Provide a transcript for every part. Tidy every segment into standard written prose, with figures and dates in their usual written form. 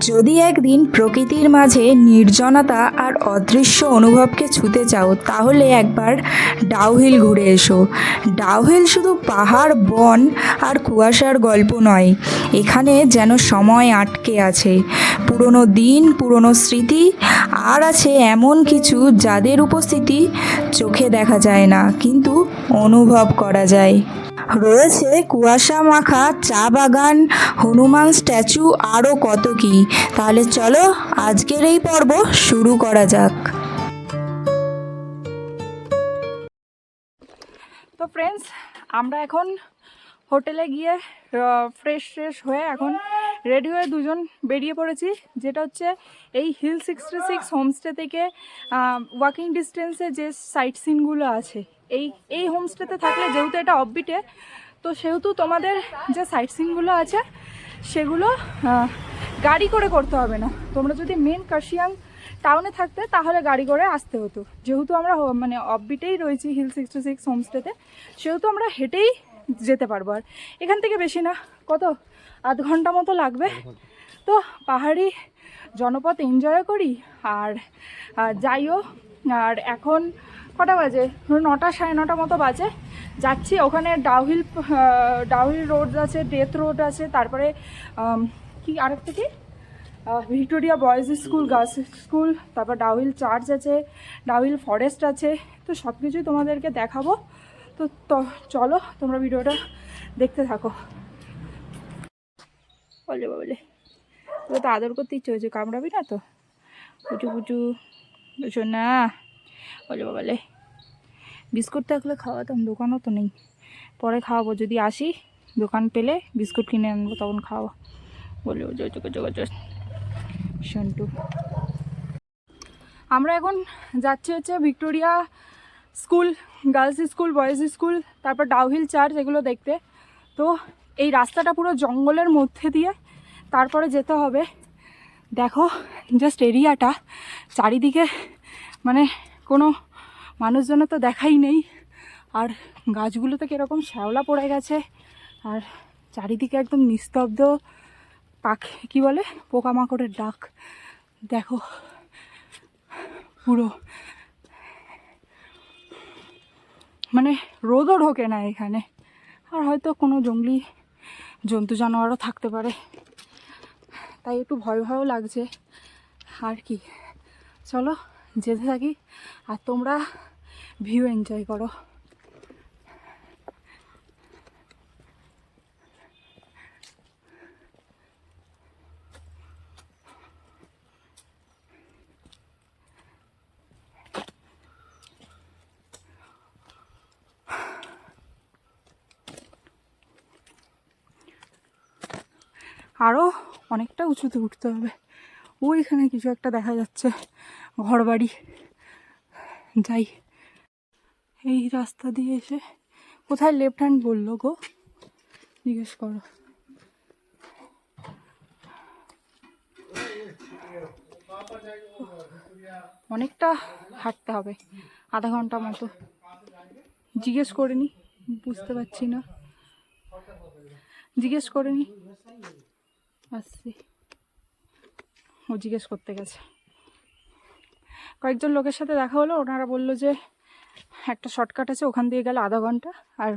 যদি একদিন প্রকৃতির মাঝে নির্জনতা আর অদৃশ্য অনুভবকে ছুঁতে চাও তাহলে একবার ডাউহিল ঘুরে এসো। ডাউহিল শুধু পাহাড়, বন আর কুয়াশার গল্প নয়, এখানে যেন সময় আটকে আছে, পুরনো দিন, পুরনো স্মৃতি, আর আছে এমন কিছু যাদের উপস্থিতি চোখে দেখা যায় না কিন্তু অনুভব করা যায়। রয়েছে কুয়াশা মাখা চা বাগান, হনুমান স্ট্যাচু, আরও কত কি। তাহলে চলো আজকের এই পর্ব শুরু করা যাক। তো ফ্রেন্ডস, আমরা এখন হোটেলে গিয়ে ফ্রেশ হয়ে এখন রেডি হয়ে দুজন বেরিয়ে পড়েছি, যেটা হচ্ছে এই হিল 66 হোমস্টে থেকে ওয়াকিং ডিস্টেন্সে যে সাইট সিনগুলো আছে। এই হোমস্টেতে থাকলে যেহেতু এটা অফবিটে, তো সেহেতু তোমাদের যে সাইট সিনগুলো আছে সেগুলো গাড়ি করে করতে হবে না। তোমরা যদি মেন কার্শিয়াং টাউনে থাকতে তাহলে গাড়ি করে আসতে হতো। যেহেতু আমরা মানে অফবিটেই রয়েছি হিল 66 হোমস্টেতে, সেহেতু আমরা হেঁটেই যেতে পারবো। আর এখান থেকে বেশি না, কত আধ ঘন্টা মতো লাগবে। তো পাহাড়ি জনপদ এনজয় করি আর যাইও। আর এখন কটা বাজে? 9টা, 9:30 মতো বাজে। যাচ্ছি ওখানে ডাউহিল রোড আছে, ডেথ রোড আছে, তারপরে কি আরেকটা কি Victoria boys school, girls school, তারপর ডাউহিল চার্চ আছে, ডাউহিল ফরেস্ট আছে। তো সব কিছুই তোমাদেরকে দেখাবো। তো চলো তোমরা ভিডিওটা দেখতে থাকো। বলে বলে তোকে তো আদর করতে ইচ্ছে হয়েছে, কামড়াবি না তো? পুটু পুটু বুঝো না। বলে বলে বিস্কুট থাকলে খাওয়াতাম, দোকানও তো নেই। পরে খাওয়াবো, যদি আসি দোকান পেলে বিস্কুট কিনে আনবো, তখন খাওয়া। বলে সন্টু। আমরা এখন যাচ্ছি হচ্ছে Victoria school, girls school, boys school, তারপর ডাউহিল চার্চ, এগুলো দেখতে। তো এই রাস্তাটা পুরো জঙ্গলের মধ্যে দিয়ে তারপরে যেতে হবে। দেখো জাস্ট এরিয়াটা, চারিদিকে মানে কোনো মানুষজন তো দেখাই নেই। আর গাছগুলোতে কীরকম শ্যাওলা পড়ে গেছে, আর চারিদিকে একদম নিস্তব্ধ, পাখি কী বলে, পোকামাকড়ের ডাক। দেখো পুরো মানে রোদও ঢোকে না এখানে। আর হয়তো কোনো জঙ্গলি জন্তু জানোয়ারও থাকতে পারে, তাই একটু ভয় ভয়ও লাগছে। আর কি, চলো যেতে থাকি আর তোমরা ভিউ এনজয় করো। আরও অনেকটা উঁচুতে উঠতে হবে। ওইখানে কিছু একটা দেখা যাচ্ছে, ঘরবাড়ি। যাই, এই রাস্তা দিয়ে এসে কোথায় লেফট হ্যান্ড বললো গো, জিজ্ঞেস করো। অনেকটা হাঁটতে হবে, আধা ঘন্টা মতো। জিজ্ঞেস করিনি, বুঝতে পারছি না, জিজ্ঞেস করিনি। আসছি, ও জিজ্ঞেস করতে গেছে। কয়েকজন লোকের সাথে দেখা হলো, ওনারা বললো যে একটা শর্টকাট আছে, ওখান দিয়ে গেলে আধা ঘন্টা, আর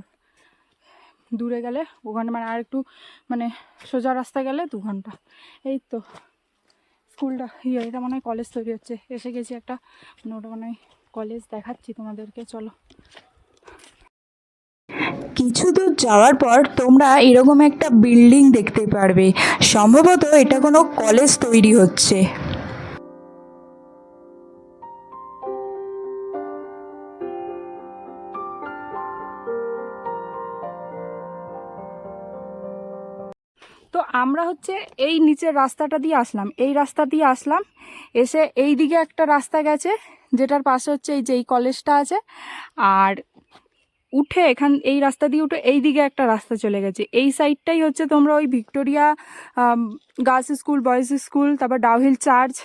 দূরে গেলে ওখানে মানে আর একটু মানে সোজা রাস্তা গেলে 2 ঘন্টা। এই তো স্কুলটা, এটা মনে হয় কলেজ তৈরি হচ্ছে। এসে গেছি একটা, মানে ওটা মনে হয় কলেজ, দেখাচ্ছি তোমাদেরকে, চলো। কিছু দূর যাওয়ার পর তোমরা এরকম একটা বিল্ডিং দেখতে পারবে, সম্ভবত এটা কোনো কলেজ তৈরি হচ্ছে। তো আমরা হচ্ছে এই নিচের রাস্তাটা দিয়ে আসলাম, এই রাস্তা দিয়ে আসলাম, এসে এই দিকে একটা রাস্তা গেছে, যেটার পাশে হচ্ছে এই যে এই কলেজটা আছে। আর উঠে এই রাস্তা দিয়ে উঠে এই দিকে একটা রাস্তা চলে গেছে। এই সাইডটাই হচ্ছে তোমরা ওই Victoria girls school, boys school, তারপর ডাউহিল চার্চ,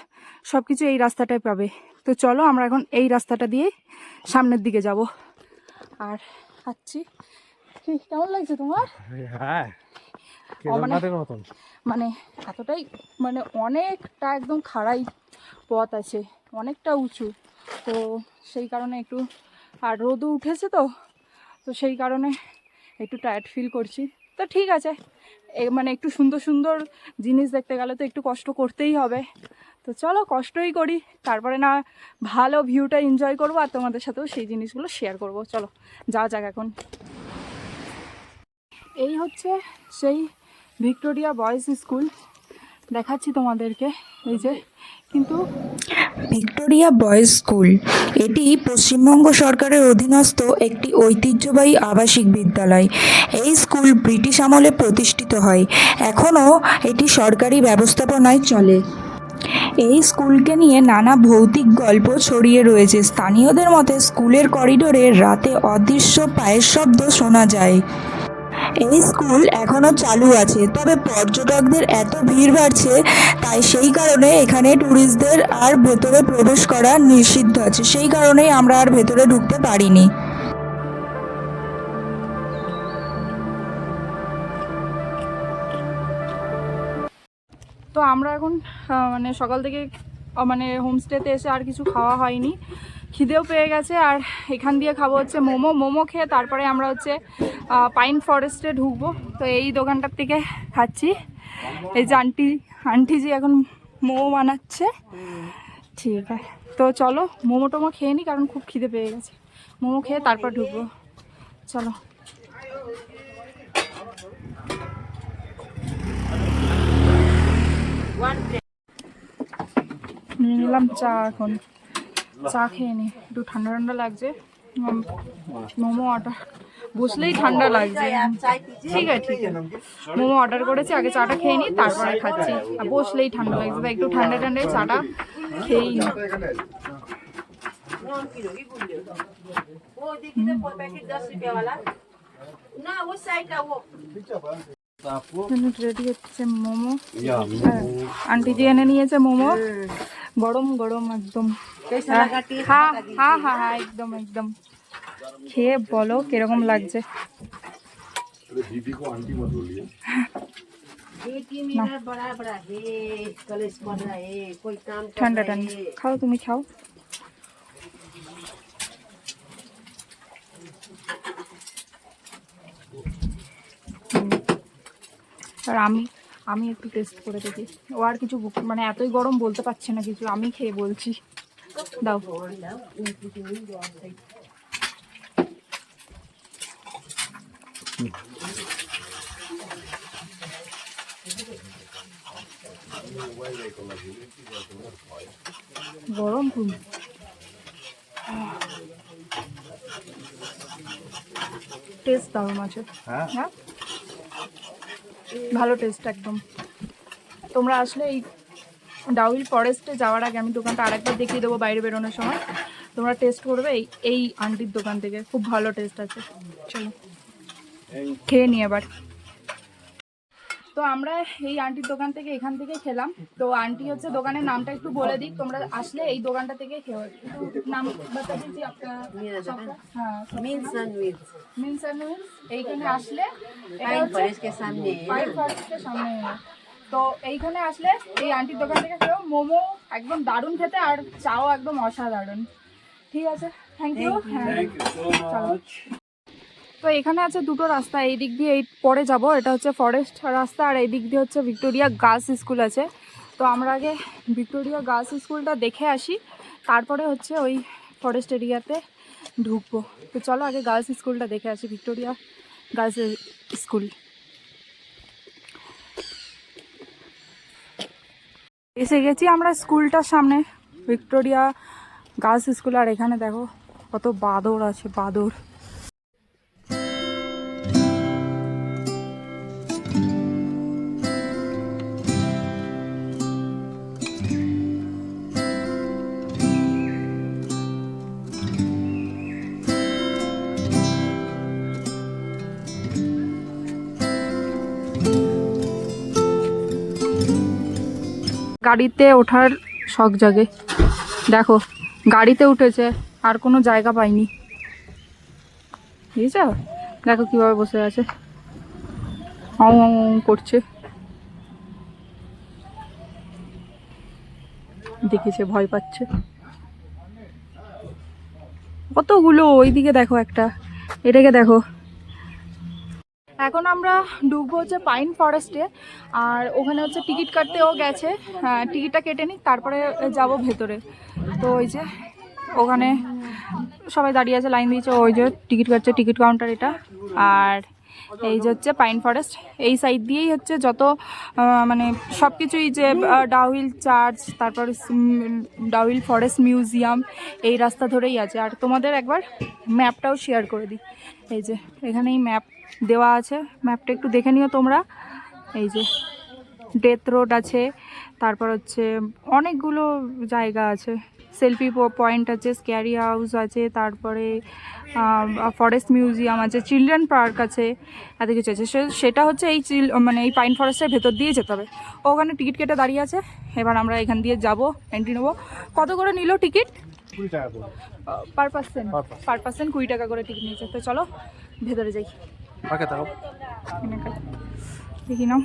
সব কিছু এই রাস্তাটায় পাবে। তো চলো আমরা এখন এই রাস্তাটা দিয়ে সামনের দিকে যাব। আর আচ্ছি, কেমন লাগছে তোমার? হ্যাঁ, মানে মানে এতটাই মানে অনেকটা একদম খাড়াই পথ আছে, অনেকটা উঁচু। তো সেই কারণে একটু, আর রোদও উঠেছে তো তো সেই কারণে একটু টায়ার্ড ফিল করছি। তো ঠিক আছে, মানে একটু সুন্দর সুন্দর জিনিস দেখতে গেলে তো একটু কষ্ট করতেই হবে। তো চলো কষ্টই করি, তারপরে না ভালো ভিউটা এনজয় করবো আর তোমাদের সাথেও সেই জিনিসগুলো শেয়ার করব। চলো যাওয়া যাক এখন। এই হচ্ছে সেই ভিক্টোরিয়া বয়েজ স্কুল, দেখাচ্ছি তোমাদেরকে, এই যে। কিন্তু ভিক্টোরিয়া বয়েজ স্কুল এটি পশ্চিমবঙ্গ সরকারের অধীনস্থ একটি ঐতিহ্যবাহী আবাসিক বিদ্যালয়। এই স্কুল ব্রিটিশ আমলে প্রতিষ্ঠিত হয়, এখনও এটি সরকারি ব্যবস্থাপনায় চলে। এই স্কুলকে নিয়ে নানা ভৌতিক গল্প ছড়িয়ে রয়েছে। স্থানীয়দের মতে স্কুলের করিডোরে রাতে অদৃশ্য পায়ের শব্দ শোনা যায়। এই স্কুল এখনও চালু আছে, তবে পর্যটকদের এত ভিড় বাড়ছে তাই সেই কারণে এখানে ট্যুরিস্টদের আর ভেতরে প্রবেশ করা নিষিদ্ধ আছে, সেই কারণেই আমরা আর ভেতরে ঢুকতে পারিনি। তো আমরা এখন মানে সকাল থেকে মানে হোমস্টেতে এসে আর কিছু খাওয়া হয়নি, খিদেও পেয়ে গেছে। আর এখান দিয়ে খাবো হচ্ছে মোমো খেয়ে তারপরে আমরা হচ্ছে পাইন ফরেস্টে ঢুকবো। তো এই দোকানটার থেকে খাচ্ছি, এই যে আন্টি জি এখন মোমো বানাচ্ছে। ঠিক আছে, তো চলো মোমো খেয়ে নিই, কারণ খুব খিদে পেয়ে গেছে। মোমো খেয়ে তারপর ঢুকবো, চলো। নিয়ে নিলাম চা, এখন চা খেয়ে নি, একটু ঠান্ডা ঠান্ডা লাগছে। মোমো অর্ডার, বসলেই ঠান্ডা লাগছে। ঠিক আছে ঠিক আছে, মোমো অর্ডার করেছি, আগে চাটা খেয়ে নিই তারপরে খাচ্ছি। আর বসলেই ঠান্ডা লাগছে, তাই একটু ঠান্ডা ঠান্ডায় চাটা খেয়েই নিই। রেডি হচ্ছে মোমো, আন্টি জি এনে নিয়েছে মোমো, গরম গরম একদম। হ্যাঁ হ্যাঁ হ্যাঁ হ্যাঁ একদম একদম, খেয়ে বলো কিরকম লাগছে। ঠান্ডা ঠান্ডা খাও, তুমি খাও। আর আমি একটু টেস্ট করে দেখি। ও আর কিছু মানে এতই গরম বলতে পারছে না কিছু, আমি খেয়ে বলছি। দাও। গরম খুব। টেস্ট দারুণ আছে, হ্যাঁ ভালো টেস্ট একদম। তোমরা আসলে এই ডাউহিল ফরেস্টে যাওয়ার আগে আমি দোকানটা আরেকবার দেখিয়ে দেবো বাইরে বেরোনোর সময়, তোমরা টেস্ট করবে এই আন্টির দোকান থেকে, খুব ভালো টেস্ট আছে। চলো খেয়ে নিই এবার। তো আমরা এই আন্টির দোকান থেকে এখান থেকে খেলাম। তো আন্টি হচ্ছে দোকানের নামটা একটু বলে দিই, তোমরা আসলে এই দোকানটা থেকে খেয়ে নাম বতা দিচ্ছি আপনার। হ্যাঁ, মিন্স স্যান্ডউইচ। এইখানে আসলে সামনে, তো এইখানে আসলে এই আন্টির দোকান থেকে খেয়েও মোমো একদম দারুণ খেতে, আর চাও একদম অসাধারণ। ঠিক আছে, থ্যাংক ইউ। হ্যাঁ চলো। তো এখানে আছে দুটো রাস্তা, এই দিক দিয়ে এই পরে যাব, এটা হচ্ছে ফরেস্ট রাস্তা, আর এই দিক দিয়ে হচ্ছে ভিক্টোরিয়া গার্লস স্কুল আছে। তো আমরা আগে ভিক্টোরিয়া গার্লস স্কুলটা দেখে আসি, তারপরে হচ্ছে ওই ফরেস্ট এরিয়াতে ঢুকবো। তো চলো আগে গার্লস স্কুলটা দেখে আসি, ভিক্টোরিয়া গার্লস স্কুল। এসে গেছি আমরা স্কুলটার সামনে, ভিক্টোরিয়া গার্লস স্কুল। আর এখানে দেখো কত বাদর আছে, বাদর। গাড়িতে ওঠার শখ জাগে, দেখো গাড়িতে উঠেছে আর কোনো জায়গা পাইনি, বুঝেছ? দেখো কিভাবে বসে আছে, করছে। দেখেছে, ভয় পাচ্ছে। কতগুলো, ওইদিকে দেখো একটা, এটাকে দেখো। এখন আমরা ঢুকবো হচ্ছে পাইন ফরেস্টে, আর ওখানে হচ্ছে টিকিট কাটতেও গেছে। হ্যাঁ, টিকিটটা কেটে নিই, তারপরে যাব ভেতরে। তো ওই যে ওখানে সবাই দাঁড়িয়ে আছে, লাইন দিয়েছে, ওই যে টিকিট কাটছে, টিকিট কাউন্টার এটা। আর এই যে হচ্ছে পাইন ফরেস্ট, এই সাইড দিয়েই হচ্ছে যত মানে সব কিছুই, যে ডাউহিল চার্চ, তারপর ডাউহিল ফরেস্ট মিউজিয়াম, এই রাস্তা ধরেই আছে। আর তোমাদের একবার ম্যাপটাও শেয়ার করে দিই। এই যে এখানেই ম্যাপ দেওয়া আছে, ম্যাপটা একটু দেখে নিও তোমরা। এই যে ডেথ রোড আছে, তারপর হচ্ছে অনেকগুলো জায়গা আছে, সেলফি পয়েন্ট আছে, স্ক্যারি হাউস আছে, তারপরে ফরেস্ট মিউজিয়াম আছে, চিলড্রেন পার্ক আছে, এত কিছু আছে। সেটা হচ্ছে এই মানে এই পাইন ফরেস্টের ভেতর দিয়ে যেতে হবে। ওখানে টিকিট কেটে দাঁড়িয়ে আছে, এবার আমরা এখান দিয়ে যাব, এন্ট্রি নেবো। কত করে নিল টিকিট? 20 টাকা করে। পার পার্সেন্ট 20 টাকা করে টিকিট নিয়েছে। তো চলো ভেতরে যাই। ওকে তাও দেখি নাও।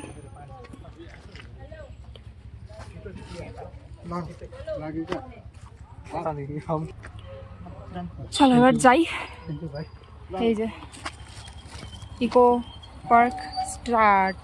চলো এবার যাই। এই যে ইকো পার্ক স্টার্ট।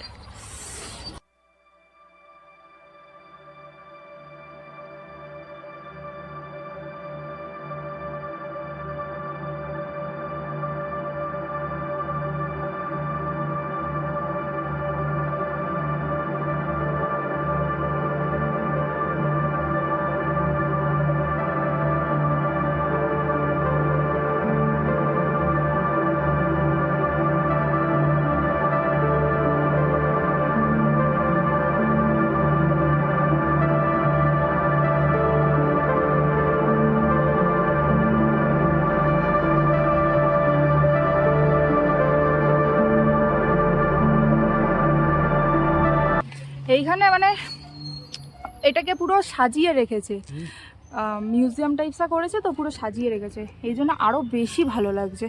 এইখানে মানে এটাকে পুরো সাজিয়ে রেখেছে, মিউজিয়াম টাইপসা করেছে, তো পুরো সাজিয়ে রেখেছে, এই জন্য আরও বেশি ভালো লাগছে।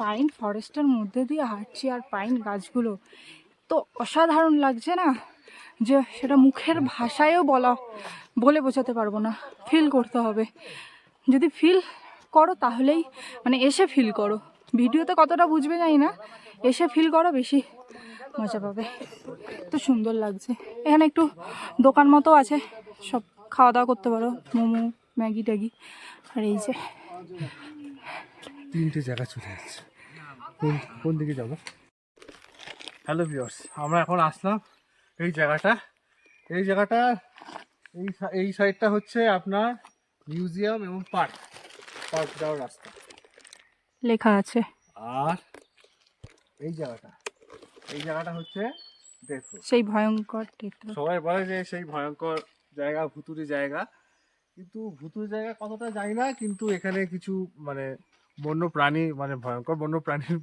পাইন ফরেস্টের মধ্যে দিয়ে হাঁটছি, আর পাইন গাছগুলো তো অসাধারণ লাগছে না, যে সেটা মুখের ভাষায়ও বলে বোঝাতে পারবো না, ফিল করতে হবে। যদি ফিল করো তাহলেই, মানে এসে ফিল করো, ভিডিওতে কতটা বুঝবে জানি না, এসে ফিল করো, বেশি মজা পাবে। তো সুন্দর লাগছে। এখানে একটু দোকান মতো আছে, সব খাওয়া দাওয়া করতে পারো, মোমো, ম্যাগি ট্যাগি। আর এই যে 3টে জায়গা চলে যাচ্ছে, কোন দিকে যাব? হ্যালো ভিউয়ার্স, আমরা এখন আসলাম এই জায়গাটা। এই সাইডটা হচ্ছে আপনার মিউজিয়াম এবং পার্ক যাওয়ার রাস্তা লেখা আছে। আর এই জায়গাটা হচ্ছে দেখো, সেই ভয়ঙ্কর টেট্রা। সবাই বলে যে সেই ভয়ঙ্কর জায়গা, ভুতুড়ে জায়গা, কিন্তু ভুতুড়ে জায়গা কতটা জানি না, কিন্তু এখানে কিছু মানে বন্য প্রাণী, মানে ভয়ঙ্কর বন্য প্রাণীর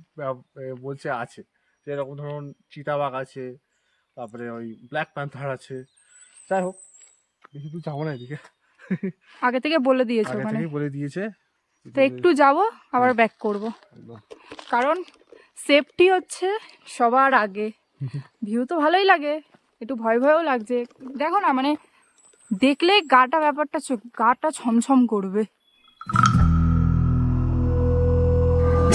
বলছে আছে, যেরকম ধরুন চিতাবাঘ আছে, তারপরে ওই ব্ল্যাক প্যান্থার আছে। যাই হোক, বেশি দূর যাবো না এদিকে, আগে থেকে বলে দিয়েছে, আগে মানে থেকেই বলে দিয়েছে। তো একটু যাব, আবার ব্যাক করব, একদম। কারণ সেফটি হচ্ছে সবার আগে। ভিউ তো ভালোই লাগে, একটু ভয়ও লাগছে, দেখো না, মানে দেখলে গাটা ছমছম করবে।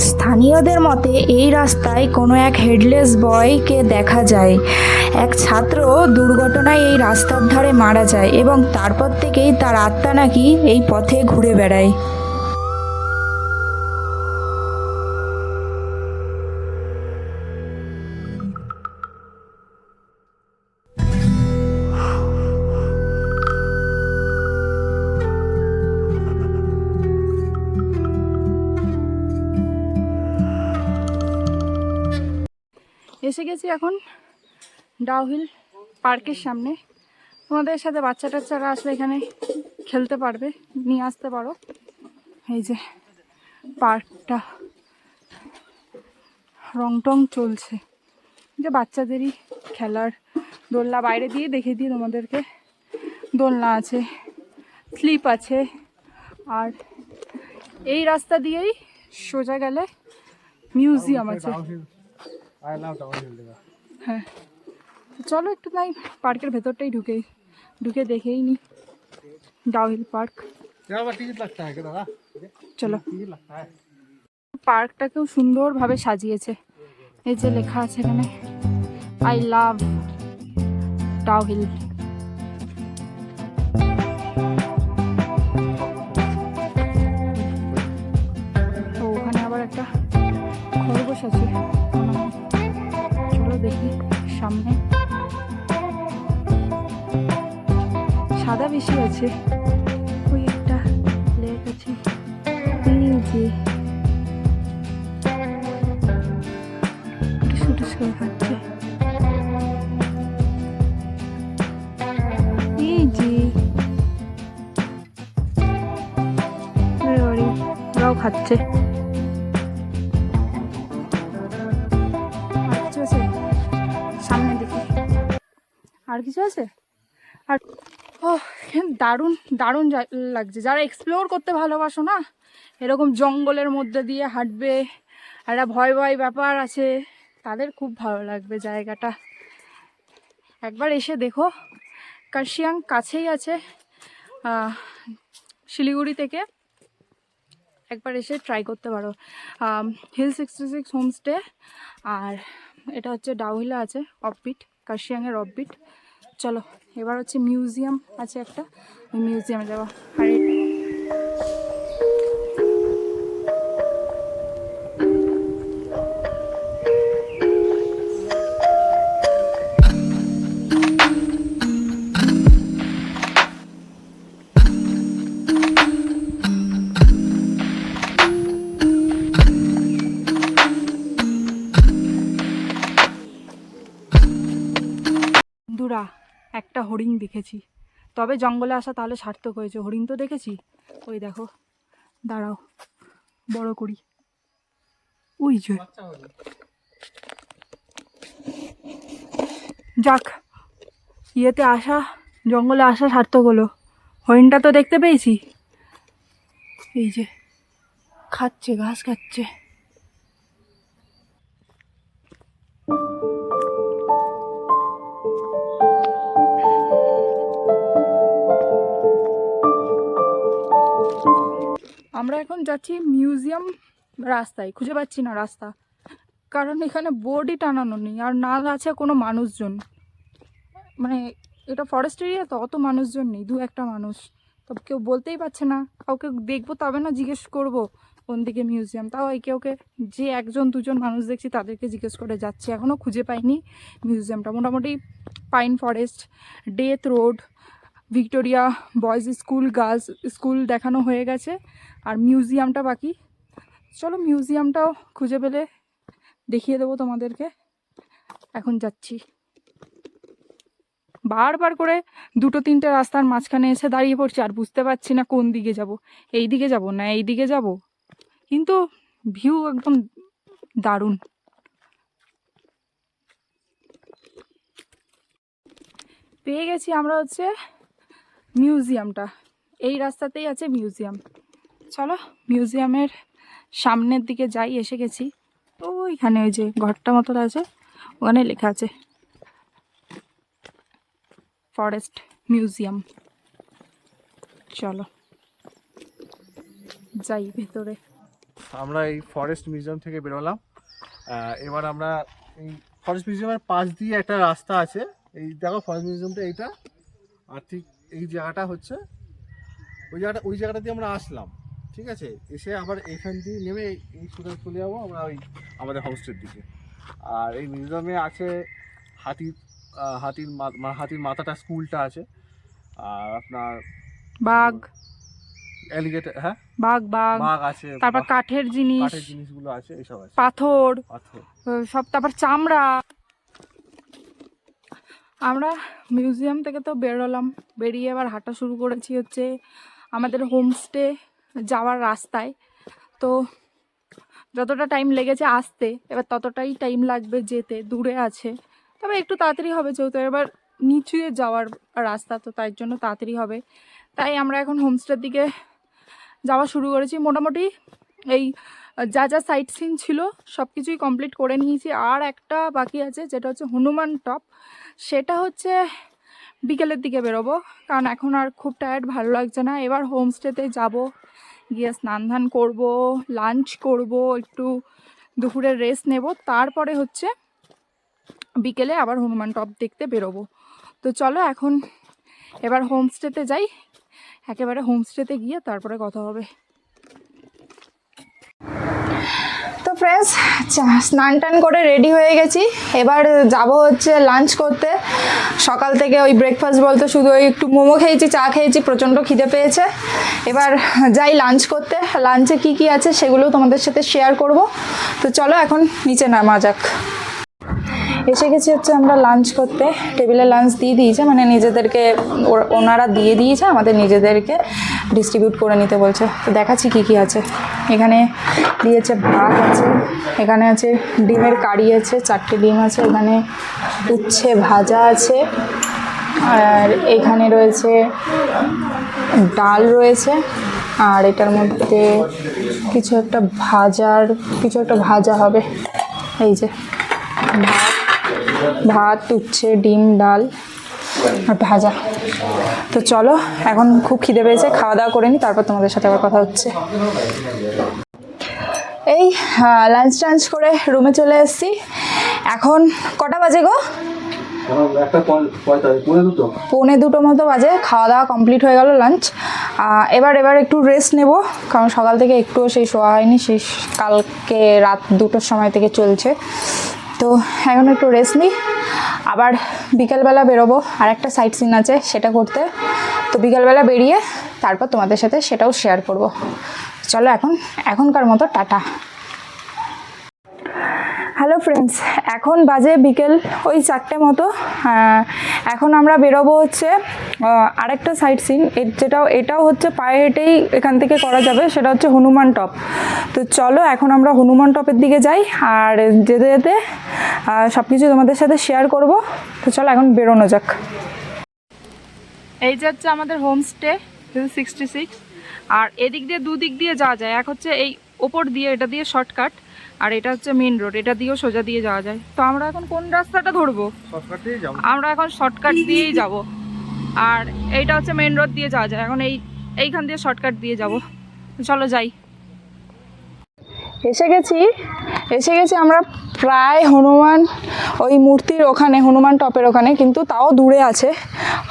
স্থানীয়দের মতে এই রাস্তায় কোনো এক হেডলেস বয়কে দেখা যায়। এক ছাত্র দুর্ঘটনায় এই রাস্তার ধারে মারা যায় এবং তারপর থেকেই তার আত্মা নাকি এই পথে ঘুরে বেড়ায়। এসে গেছি এখন ডাউহিল পার্কের সামনে। তোমাদের সাথে বাচ্চা টাচ্চারা আসলে এখানে খেলতে পারবে, নিয়ে আসতে পারো। এই যে পার্কটা, রং টং চলছে, যে বাচ্চাদেরই খেলার দোলনা, বাইরে দিয়ে দেখিয়ে দিয়ে তোমাদেরকে। দোলনা আছে, স্লিপ আছে, আর এই রাস্তা দিয়েই সোজা গেলে মিউজিয়াম আছে। আই লাভ ডাউনহিল দেখা। হ্যাঁ, তো চলো একটু তাই পার্কের ভেতরটাই ঢুকে দেখেই নি ডাউহিল পার্ক। টিকিট লাগতা হ্যাঁ দাদা? চলো। টিকিট লাগতা হ্যাঁ। পার্কটাকেও সুন্দরভাবে সাজিয়েছে, এই যে লেখা আছে এখানে আই লাভ ডাউহিল। ও ওখানে আবার একটা খরগোশ আছে, চলো দেখি সামনে। সাদা বেশি আছে, ওই একটা লেক আছে, এই যে টুস করে খাচ্ছে, এই যে ওরাও খাচ্ছে। আর কিছু আছে সামনে দেখি, আর কিছু আছে? আর ও দারুণ দারুণ লাগছে। যারা এক্সপ্লোর করতে ভালোবাসো না, এরকম জঙ্গলের মধ্যে দিয়ে হাঁটবে, একটা ভয় ভয় ব্যাপার আছে, তাদের খুব ভালো লাগবে জায়গাটা। একবার এসে দেখো, কার্শিয়াং কাছেই আছে শিলিগুড়ি থেকে, একবার এসে ট্রাই করতে পারো। হিল 66 হোমস্টে, আর এটা হচ্ছে ডাউহিলে আছে, অফবিট, কার্শিয়াংয়ের অফবিট। চলো এবার হচ্ছে মিউজিয়াম আছে একটা, ওই মিউজিয়ামে যাওয়া। আর বন্ধুরা একটা হরিণ দেখেছি, তবে জঙ্গলে আসা তাহলে সার্থক হয়েছে। হরিণ তো দেখেছি, ওই দেখো, দাঁড়াও বড় করি, ওই যে, যাক ইয়েতে আসা, জঙ্গলে আসা সার্থক হলো। হরিণটা তো দেখতে পেয়েছি, এই যে খাচ্ছে, ঘাস খাচ্ছে। আমরা এখন যাচ্ছি মিউজিয়াম রাস্তায়, খুঁজে পাচ্ছি না রাস্তা, কারণ এখানে বোর্ডই টানানো নেই, আর না আছে কোনো মানুষজন। মানে এটা ফরেস্ট এরিয়া তো, অত মানুষজন নেই, দু একটা মানুষ, তবে কেউ বলতেই পারছে না। কাউকে দেখবো তবে না জিজ্ঞেস করবো কোন দিকে মিউজিয়াম, তাও একে ওকে যে একজন দুজন মানুষ দেখছি তাদেরকে জিজ্ঞেস করে যাচ্ছি। এখনও খুঁজে পাইনি মিউজিয়ামটা। মোটামুটি pine forest, death road, Victoria boys school, girls school দেখানো হয়ে গেছে, আর মিউজিয়ামটা বাকি। চলো মিউজিয়ামটাও খুঁজে পেলে দেখিয়ে দেবো তোমাদেরকে। এখন যাচ্ছি, বারবার করে দুটো তিনটে রাস্তার মাঝখানে এসে দাঁড়িয়ে পড়ছি, আর বুঝতে পারছি না কোন দিকে যাব, এই দিকে যাব না এই দিকে যাব, কিন্তু ভিউ একদম দারুণ। পেয়ে গেছি আমরা হচ্ছে মিউজিয়ামটা, এই রাস্তাতেই আছে মিউজিয়াম। চলো মিউজিয়ামের সামনের দিকে যাই, এসে গেছি। তো ওইখানে ওই যে ঘরটা মতো আছে, ওখানে লেখা আছে ফরেস্ট মিউজিয়াম। চলো যাই ভেতরে। আমরা এই ফরেস্ট মিউজিয়াম থেকে বেরোলাম। এবার আমরা এই ফরেস্ট মিউজিয়ামের পাশ দিয়ে একটা রাস্তা আছে, এই দেখো ফরেস্ট মিউজিয়ামটা এইটা, আর ঠিক এই জায়গাটা হচ্ছে ওই জায়গাটা দিয়ে আমরা আসলাম, ঠিক আছে। এসে আবার এখান দিয়ে নেমে এই সোজা চলে যাবো আমরা ওই আমাদের হোমস্টের দিকে। আর এই মিউজিয়ামে আছে হাতির মাথাটা স্কুলটা আছে, আর আপনার বাঘ, অ্যালিগেটর, হ্যাঁ বাঘ বাঘ আছে, তারপর কাঠের জিনিসগুলো আছে, এইসব আছে, পাথর পাথর সব, তারপর চামড়া। আমরা মিউজিয়াম থেকে তো বেরোলাম, বেরিয়ে এবার হাঁটা শুরু করেছি হচ্ছে আমাদের হোমস্টে যাওয়ার রাস্তায়। তো যতটা টাইম লেগেছে আসতে, এবার ততটাই টাইম লাগবে যেতে, দূরে আছে। তবে একটু তাড়াতাড়ি হবে, যেহেতু এবার নিচুয়ে যাওয়ার রাস্তা, তো তাই জন্য তাড়াতাড়ি হবে। তাই আমরা এখন হোমস্টের দিকে যাওয়া শুরু করেছি। মোটামুটি এই যা যা সাইট সিন ছিল সব কিছুই কমপ্লিট করে নিয়েছি। আর একটা বাকি আছে, যেটা হচ্ছে হনুমান টপ। সেটা হচ্ছে বিকেলের দিকে বেরোবো, কারণ এখন আর খুব টায়ার্ড, ভালো লাগছে না। এবার হোমস্টেতে যাব, গিয়ে স্নান ধান করবো, লাঞ্চ করব, একটু দুপুরে রেস্ট নেব, তারপরে হচ্ছে বিকেলে আবার হনুমান টপ দেখতে বেরোবো। তো চলো এখন এবার হোমস্টেতে যাই, একেবারে হোমস্টেতে গিয়ে তারপরে কথা হবে। তো ফ্রেন্ডস, স্নান টান করে রেডি হয়ে গেছি, এবার যাব হচ্ছে লাঞ্চ করতে। সকাল থেকে ওই ব্রেকফাস্ট বলতে শুধু ওই একটু মোমো খেয়েছি, চা খেয়েছি, প্রচণ্ড খিদে পেয়েছে। এবার যাই লাঞ্চ করতে। লাঞ্চে কি কি আছে সেগুলো তোমাদের সাথে শেয়ার করব। তো চলো এখন নিচে নামা যাক। এসে গেছি হচ্ছে আমরা লাঞ্চ করতে। টেবিলে লাঞ্চ দিয়ে দিয়েছে, মানে নিজেদেরকে ওনারা দিয়ে দিয়েছে, আমাদের নিজেদেরকে ডিস্ট্রিবিউট করে নিতে বলছে। তো দেখাচ্ছি কি কি আছে। এখানে দিয়েছে ভাত আছে, এখানে আছে ডিমের কারি আছে, 4টে ডিম আছে, এখানে উচ্ছে ভাজা আছে, আর এখানে রয়েছে ডাল রয়েছে, আর এটার মধ্যে কিছু একটা ভাজা হবে। এই যে ভাত, উচ্ছে, ডিম, ডাল আর ভাজা। তো চলো এখন খুব খিদে পেয়েছে, খাওয়া দাওয়া করে নিই, তারপর তোমাদের সাথে আবার কথা হচ্ছে। এই লাঞ্চ টাঞ্চ করে রুমে চলে এসেছি। এখন কটা বাজে গো? 1:45 মতো বাজে। খাওয়া দাওয়া কমপ্লিট হয়ে গেল, লাঞ্চ। এবার একটু রেস্ট নেব, কারণ সকাল থেকে একটুও সেই শোয়া হয়নি, সেই কালকে রাত 2টোর সময় থেকে চলছে। তো এখন একটু রেস্ট নিই, আবার বিকেলবেলা বেরোবো। আর একটা সাইট সিন আছে সেটা করতে, তো বিকেলবেলা বেরিয়ে তারপর তোমাদের সাথে সেটাও শেয়ার করব। চলো এখনকার মতো টাটা। হ্যালো ফ্রেন্ডস, এখন বাজে বিকেল ওই 4টে মতো। এখন আমরা বেরোবো হচ্ছে আরেকটা সাইট সিন, এটাও হচ্ছে পায়ে হেঁটেই এখান থেকে করা যাবে, সেটা হচ্ছে হনুমান টপ। তো চলো এখন আমরা হনুমান টপের দিকে যাই, আর যেতে যেতে সব কিছু তোমাদের সাথে শেয়ার করব। তো চলো এখন বেরোনো যাক। এই যে হচ্ছে আমাদের হোমস্টে হিল 66, আর এদিক দিয়ে দুদিক দিয়ে যাওয়া যায়। এক হচ্ছে এই ওপর দিয়ে, এটা দিয়ে শর্টকাট, আর এটা হচ্ছে মেন রোড, এটা দিয়েও সোজা দিয়ে যাওয়া যায়। তো আমরা এখন কোন রাস্তাটা ধরবো? আমরা এখন শর্টকাট দিয়েই যাব, আর এইটা হচ্ছে মেন রোড দিয়ে যাওয়া যায়। এখন এইখান দিয়ে শর্টকাট দিয়ে যাব। চলো যাই। এসে গেছি আমরা প্রায় হনুমান ওই মূর্তির ওখানে, হনুমান টপের ওখানে, কিন্তু তাও দূরে আছে।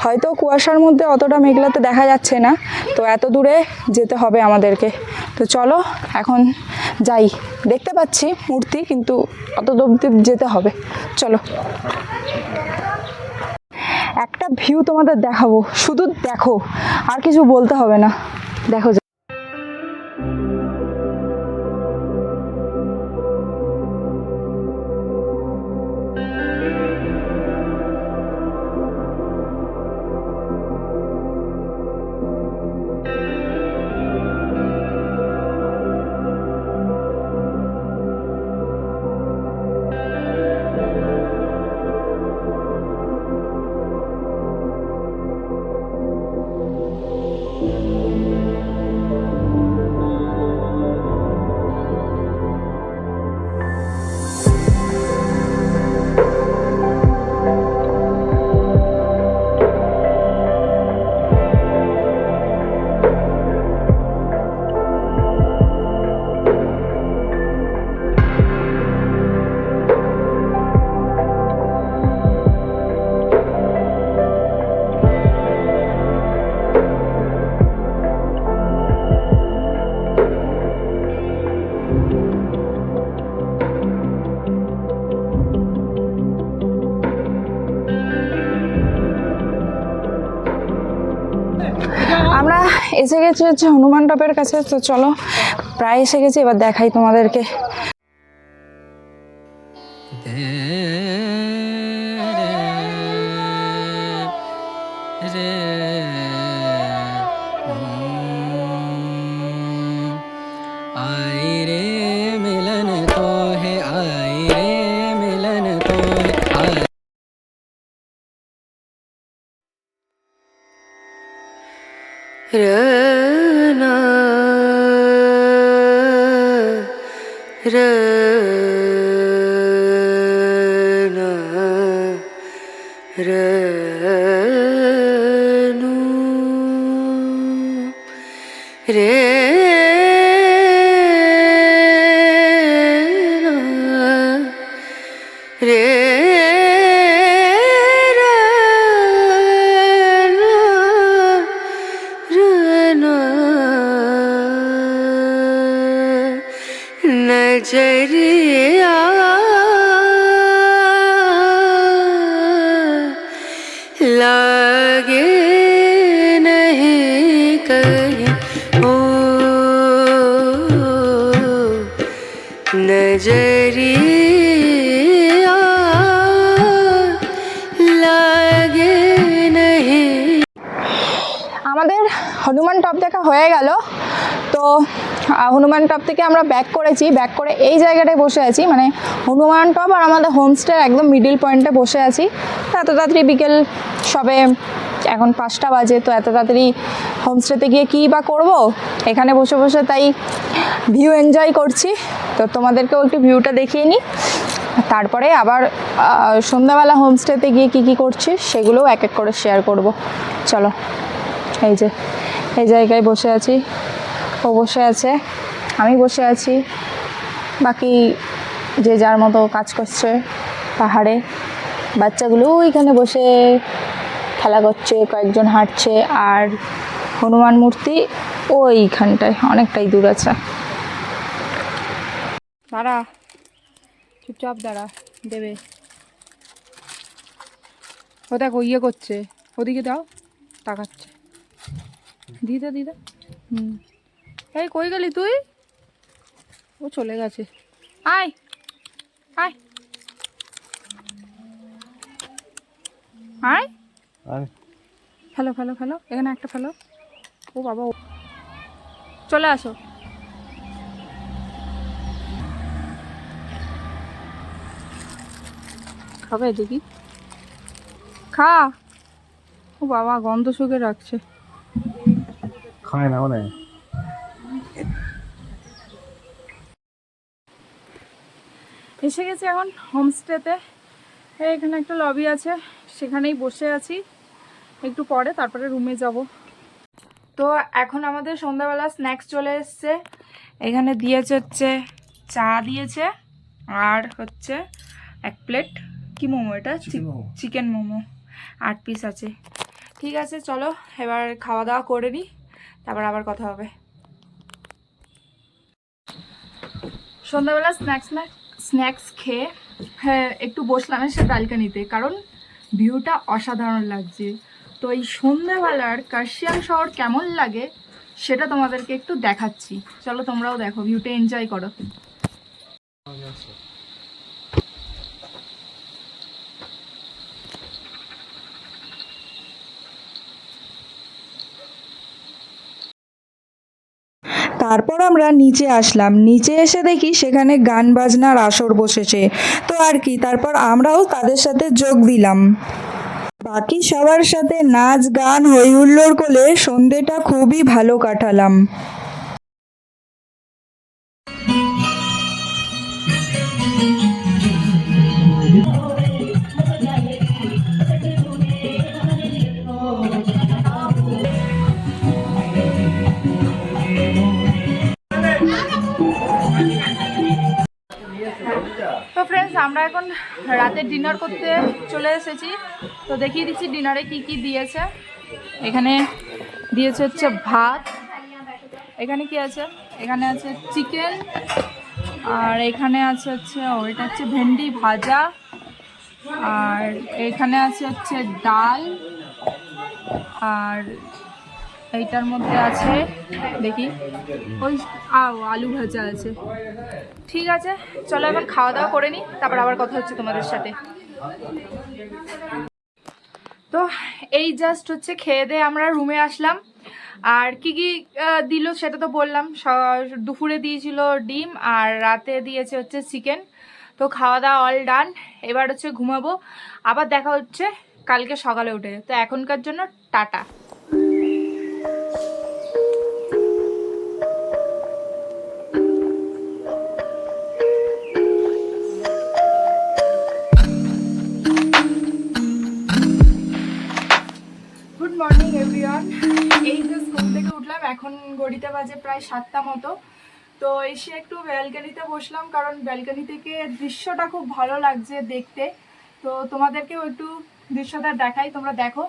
হয়তো কুয়াশার মধ্যে অতটা মেঘলাতে দেখা যাচ্ছে না, তো এত দূরে যেতে হবে আমাদেরকে। তো চলো এখন যাই। দেখতে পাচ্ছি মূর্তি, কিন্তু অত দূর যেতে হবে। চলো একটা ভিউ তোমাদের দেখাবো, শুধু দেখো, আর কিছু বলতে হবে না, দেখো। আমরা এসে গেছি হচ্ছে হনুমান টপের কাছে। তো চলো প্রায় এসে গেছি, এবার দেখাই তোমাদেরকে। आए रे मिलन रना रना रनु रे रे नजरिया लागे नहीं कहीं ओ नजरिया लागे नहीं। আমাদের হনুমান টপ দেখা হয়ে গেল। তো হনুমান টপ থেকে আমরা ব্যাক করেছি, ব্যাক করে এই জায়গাটায় বসে আছি, মানে হনুমান টপ আর আমাদের হোমস্টে একদম মিডিল পয়েন্টে বসে আছি। তো এত তাড়াতাড়ি বিকেল সবে এখন 5টা বাজে, তো এত তাড়াতাড়ি হোমস্টেতে গিয়ে কী বা করবো, এখানে বসে বসে তাই ভিউ এনজয় করছি। তো তোমাদেরকেও একটু ভিউটা দেখিয়ে নিই, তারপরে আবার সন্ধ্যাবেলা হোমস্টেতে গিয়ে কী কী করছি সেগুলোও এক এক করে শেয়ার করব। চলো, এই যে এই জায়গায় বসে আছি, ও বসে আছে, আমি বসে আছি, বাকি যে যার মতো কাজ করছে পাহাড়ে। বাচ্চাগুলো ওইখানে বসে খেলা করছে, কয়েকজন হাঁটছে, আর হনুমান মূর্তি ওইখানটায় অনেকটাই দূর আছে। দাঁড়া, চুপচাপ দাঁড়া, দেবে। ও দেখো ইয়ে করছে, ওদিকে দাও, তাকাচ্ছে। দিদা দিদা, এই কই গেলি তুই? ও চলে গেছে। আয় আয় আয়, ফেলো ফেলো ফেলো, এখানে একটা ফেলো। ও বাবা, চলে আসো। খাবে দেখি, খা। ও বাবা, গন্ধ শুকে রাখছে। খায় না মানে। এসে গেছি এখন হোমস্টেতে। এখানে একটা লবি আছে, সেখানেই বসে আছি। একটু পরে তারপরে রুমে যাব। তো এখন আমাদের সন্ধ্যাবেলা স্ন্যাক্স চলে এসছে। এখানে দিয়েছে হচ্ছে চা দিয়েছে, আর হচ্ছে 1 প্লেট কি মোমো, এটা চিকেন মোমো 8 পিস আছে। ঠিক আছে, চলো এবার খাওয়া দাওয়া করে নিই, তারপর আবার কথা হবে। সন্ধ্যাবেলা স্ন্যাক্স খেয়ে হ্যাঁ একটু বসলাম এসে ব্যালকনিতে, কারণ ভিউটা অসাধারণ লাগছে। তো এই সন্ধ্যাবেলার কার্শিয়াং শহর কেমন লাগে সেটা তোমাদেরকে একটু দেখাচ্ছি। চলো তোমরাও দেখো, ভিউটা এনজয় করো। তারপর আমরা নিচে আসলাম, নিচে এসে দেখি সেখানে গান বাজনার আসর বসেছে। তো আর কি, তারপর আমরাও তাদের সাথে যোগ দিলাম। বাকি সবার সাথে নাচ গান হই হুল্লোড় করে সন্ধেটা খুবই ভালো কাটালাম। তো ফ্রেন্ডস, আমরা এখন রাতে ডিনার করতে চলে এসেছি। তো দেখিয়ে দিচ্ছি ডিনারে কি কি দিয়েছে। এখানে দিয়েছে হচ্ছে ভাত, এখানে কি আছে, এখানে আছে চিকেন, আর এখানে আছে হচ্ছে ওইটা হচ্ছে ভেন্ডি ভাজা, আর এখানে আছে হচ্ছে ডাল, আর এইটার মধ্যে আছে দেখি ওই আলু ভাজা আছে। ঠিক আছে, চলো এখন খাওয়া দাওয়া করে নিই, তারপর আবার কথা হচ্ছে তোমাদের সাথে। তো এই জাস্ট হচ্ছে খেয়ে দিয়ে আমরা রুমে আসলাম। আর কি কি দিল সেটা তো বললাম, দুপুরে দিয়েছিল ডিম, আর রাতে দিয়েছে হচ্ছে চিকেন। তো খাওয়া দাওয়া অল ডান, এবার হচ্ছে ঘুমাবো, আবার দেখা হচ্ছে কালকে সকালে উঠে। তো এখনকার জন্য টাটা। এখন ঘড়িতে বাজে প্রায় 7টা মতো। তো এসে একটু ব্যালকনিতে বসলাম, কারণ ব্যালকনি থেকে দৃশ্যটা খুব ভালো লাগছে দেখতে। তো তোমাদেরকেও একটু দৃশ্যটা দেখাই, তোমরা দেখো।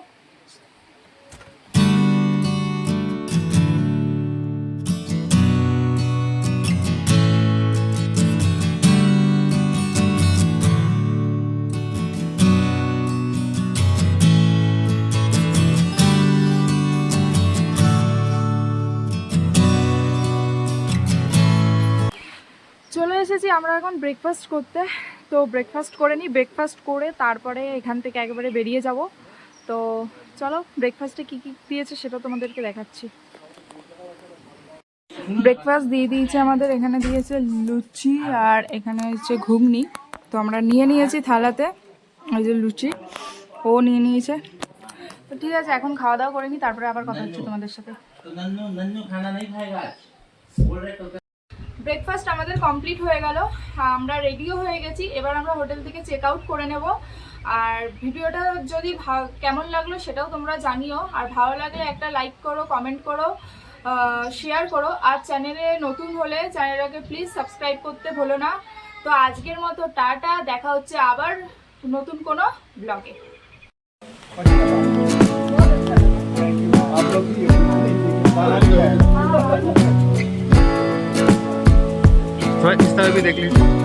চলে এসেছি আমরা এখন ব্রেকফাস্ট করতে। তো ব্রেকফাস্ট করে নিই, ব্রেকফাস্ট করে তারপরে এখান থেকে একেবারে বেরিয়ে যাব। তো চলো ব্রেকফাস্টে কী কী দিয়েছে সেটা তোমাদেরকে দেখাচ্ছি। ব্রেকফাস্ট দিয়ে দিয়েছে আমাদের, এখানে দিয়েছে লুচি আর এখানে হচ্ছে ঘুগনি। তো আমরা নিয়ে নিয়েছি থালাতে, ওই যে লুচি ও নিয়ে নিয়েছে। তো ঠিক আছে, এখন খাওয়া দাওয়া করে নিই, তারপরে আবার কথা হচ্ছে তোমাদের সাথে। ব্রেকফাস্ট আমাদের কমপ্লিট হয়ে গেল, আমরা রেডিও হয়ে গেছি। এবার আমরা হোটেল থেকে চেক আউট করে নেব। আর ভিডিওটা যদি কেমন লাগলো সেটাও তোমরা জানিও। আর ভালো লাগলে একটা লাইক করো, কমেন্ট করো, শেয়ার করো। আর চ্যানেলে নতুন হলে চ্যানেলটাকে প্লিজ সাবস্ক্রাইব করতে ভুলো না। তো আজকের মতো টাটা, দেখা হচ্ছে আবার নতুন কোনো ব্লগে। थोड़ा इस तरह भी देख लीजिए।